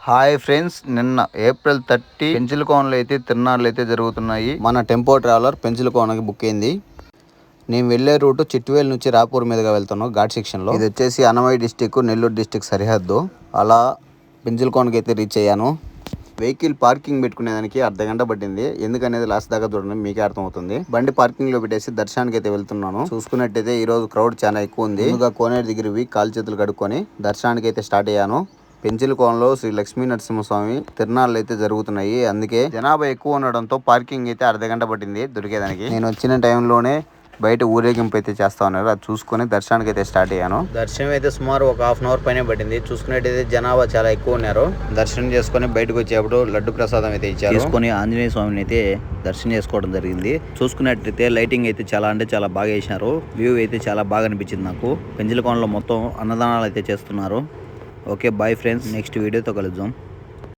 Hi friends, నిన్న April 30 పెంచిలకోనలో అయితే తిరునాళ్ళు అయితే జరుగుతున్నాయి. మన టెంపో ట్రావెలర్ పెంచిలకోనకి బుక్ అయింది. నేను వెళ్లే రూట్ చిట్వేల్ నుంచి రాపూర్ మీదుగా వెళ్తున్నాను ఘాట్ సెక్షన్లో. ఇది వచ్చేసి అనమయ్య డిస్టిక్, నెల్లూరు డిస్టిక్ సరిహద్దు. అలా పెంచిలకోనకి అయితే రీచ్ అయ్యాను. వెహికల్ పార్కింగ్ పెట్టుకునేదానికి అర్ధగంట పట్టింది. ఎందుకనేది లాస్ట్ దాకా చూడండి, మీకే అర్థమవుతుంది. బండి పార్కింగ్ లో పెట్టేసి దర్శనానికి అయితే వెళ్తున్నాను. చూసుకున్నట్టయితే ఈ రోజు క్రౌడ్ చాలా ఎక్కువ ఉంది. ముందుగా కోనేరు దగ్గర కాలు చేతులు కడుక్కొని దర్శనానికి అయితే స్టార్ట్ అయ్యాను. పెంచిలకోనలో శ్రీ లక్ష్మీ నరసింహస్వామి తిరునాళ్ళు అయితే జరుగుతున్నాయి. అందుకే జనాభా ఎక్కువ ఉండడంతో పార్కింగ్ అయితే అర్ధగంట పట్టింది దొరికేదానికి. నేను వచ్చిన టైంలోనే బయట ఊరేగింపు అయితే చేస్తా ఉన్నారు. అది చూసుకుని దర్శనానికి అయితే స్టార్ట్ అయ్యాను. దర్శనం అయితే సుమారు ఒక హాఫ్ అవర్ పైన పట్టింది. చూసుకున్నట్టయితే జనాభా చాలా ఎక్కువ ఉన్నారు. దర్శనం చేసుకుని బయటకు వచ్చేప్పుడు లడ్డు ప్రసాదం అయితే ఇచ్చారు. తీసుకొని ఆంజనేయ స్వామిని అయితే దర్శనం చేసుకోవడం జరిగింది. చూసుకున్నట్టయితే లైటింగ్ అయితే చాలా అంటే చాలా బాగా వేసినారు. వ్యూ అయితే చాలా బాగా అనిపించింది నాకు. పెంచిలకోనలో మొత్తం అన్నదానాలు అయితే చేస్తున్నారు. ఓకే, బాయ్ ఫ్రెండ్స్, నెక్స్ట్ వీడియోతో కలుద్దాం.